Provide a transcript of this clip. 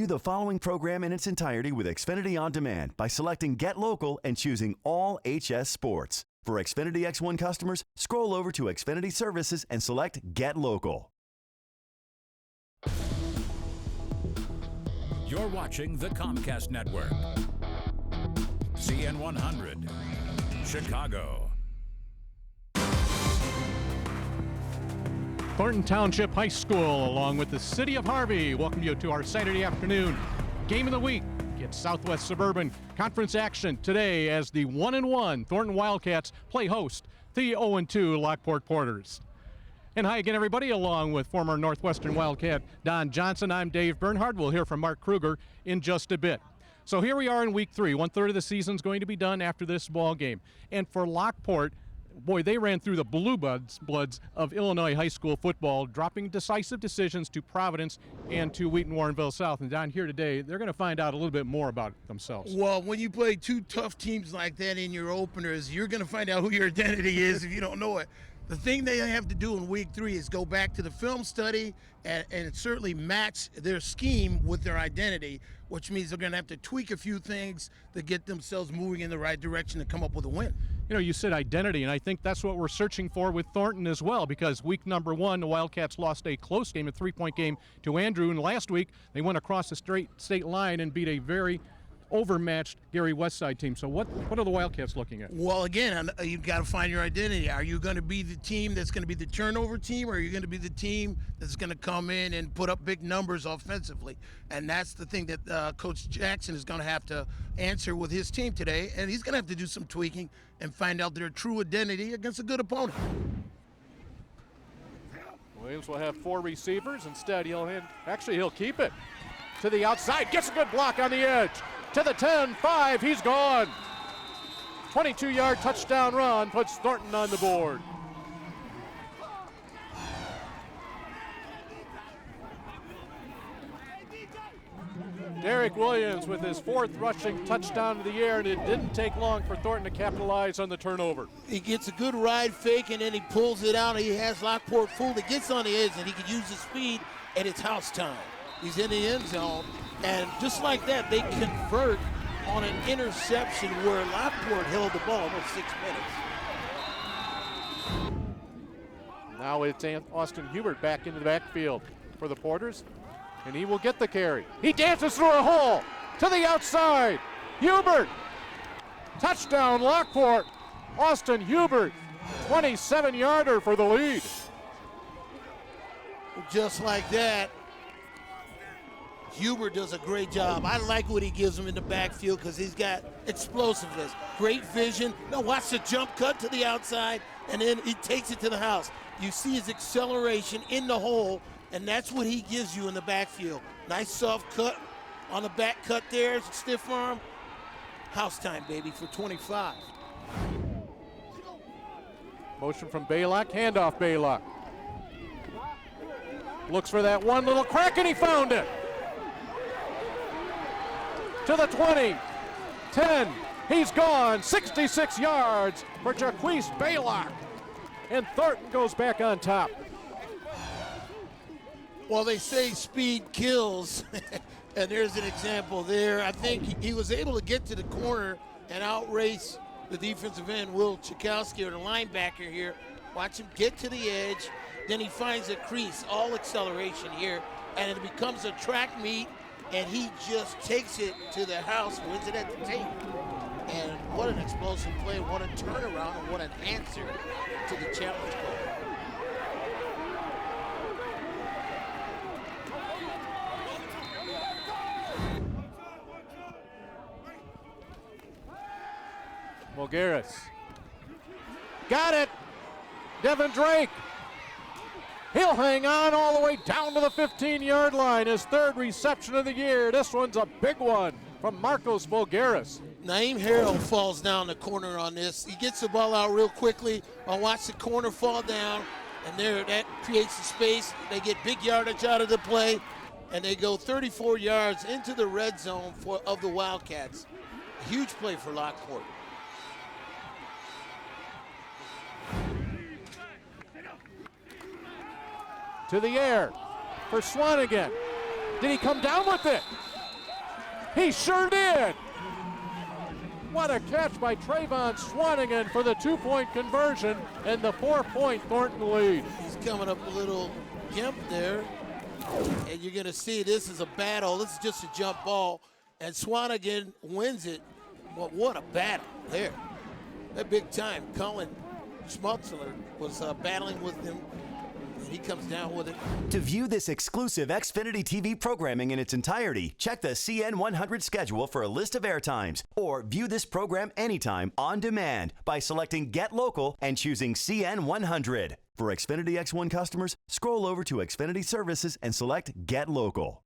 View the following program in its entirety with Xfinity On Demand by selecting Get Local and choosing All HS Sports. For Xfinity X1 customers, scroll over to Xfinity Services and select Get Local. You're watching the Comcast Network. CN100, Chicago. Thornton Township High School, along with the City of Harvey, welcome you to our Saturday afternoon game of the week. It's Southwest Suburban Conference action today as the 1-1 Thornton Wildcats play host the 0-2 Lockport Porters. And hi again, everybody, along with former Northwestern Wildcat Don Johnson. I'm Dave Bernhard. We'll hear from Mark Kruger in just a bit. So here we are in week 3. 1/3 of the season's going to be done after this ball game. And for Lockport, boy, they ran through the blue bloods of Illinois high school football, dropping decisive decisions to Providence and to Wheaton Warrenville South. And down here today, they're going to find out a little bit more about themselves. Well, when you play two tough teams like that in your openers, you're going to find out who your identity is if you don't know it. The thing they have to do in week 3 is go back to the film study and certainly match their scheme with their identity, which means they're going to have to tweak a few things to get themselves moving in the right direction to come up with a win. You know, you said identity, and I think that's what we're searching for with Thornton as well, because week number 1, the Wildcats lost a close game, a 3-point game to Andrew, and last week they went across the state line and beat a very overmatched Gary Westside team. So what are the Wildcats looking at? Well, again, you've got to find your identity. Are you going to be the team that's going to be the turnover team, or are you going to be the team that's going to come in and put up big numbers offensively? And that's the thing that Coach Jackson is going to have to answer with his team today, and he's going to have to do some tweaking and find out their true identity against a good opponent. Williams will have 4 receivers. Instead, he'll keep it to the outside. Gets a good block on the edge. To the 10-5, he's gone. 22-yard touchdown run puts Thornton on the board. Derek Williams with his 4th rushing touchdown of the year, and it didn't take long for Thornton to capitalize on the turnover. He gets a good ride fake, and then he pulls it out. He has Lockport fooled. He gets on the edge, and he can use his speed, and it's house time. He's in the end zone. And just like that, they convert on an interception where Lockport held the ball almost 6 minutes. Now it's Austin Hubert back into the backfield for the Porters, and he will get the carry. He dances through a hole to the outside. Hubert, touchdown Lockport. Austin Hubert, 27-yarder for the lead. Just like that, Hubert does a great job. I like what he gives him in the backfield because he's got explosiveness, great vision. Now watch the jump cut to the outside, and then he takes it to the house. You see his acceleration in the hole, and that's what he gives you in the backfield. Nice soft cut on the back cut there, stiff arm. House time, baby, for 25. Motion from Baylock, handoff Baylock. Looks for that one little crack, and he found it. To the 20, 10, he's gone, 66 yards for Jaquise Baylock, and Thornton goes back on top. Well, they say speed kills, and there's an example there. I think he was able to get to the corner and outrace the defensive end, Will Chakowski, or the linebacker here. Watch him get to the edge, then he finds a crease, all acceleration here, and it becomes a track meet, and he just takes it to the house, wins it at the tape. And what an explosive play, what a turnaround, and what an answer to the challenge call. Mulgaris. Got it. Devin Drake. He'll hang on all the way down to the 15-yard line. His 3rd reception of the year. This one's a big one from Marcos Mulgaris. Naeem Harrell falls down the corner on this. He gets the ball out real quickly. I'll watch the corner fall down, and there that creates the space. They get big yardage out of the play, and they go 34 yards into the red zone of the Wildcats. A huge play for Lockport. To the air for Swanigan. Did he come down with it? He sure did. What a catch by Trayvon Swanigan for the 2-point conversion and the 4-point Thornton lead. He's coming up a little gimp there. And you're going to see this is a battle. This is just a jump ball. And Swanigan wins it. Well, what a battle there. That big time. Cullen Schmutzler was battling with him. And he comes down with it. To view this exclusive Xfinity TV programming in its entirety, check the CN100 schedule for a list of airtimes, or view this program anytime on demand by selecting Get Local and choosing CN100. For Xfinity X1 customers, scroll over to Xfinity Services and select Get Local.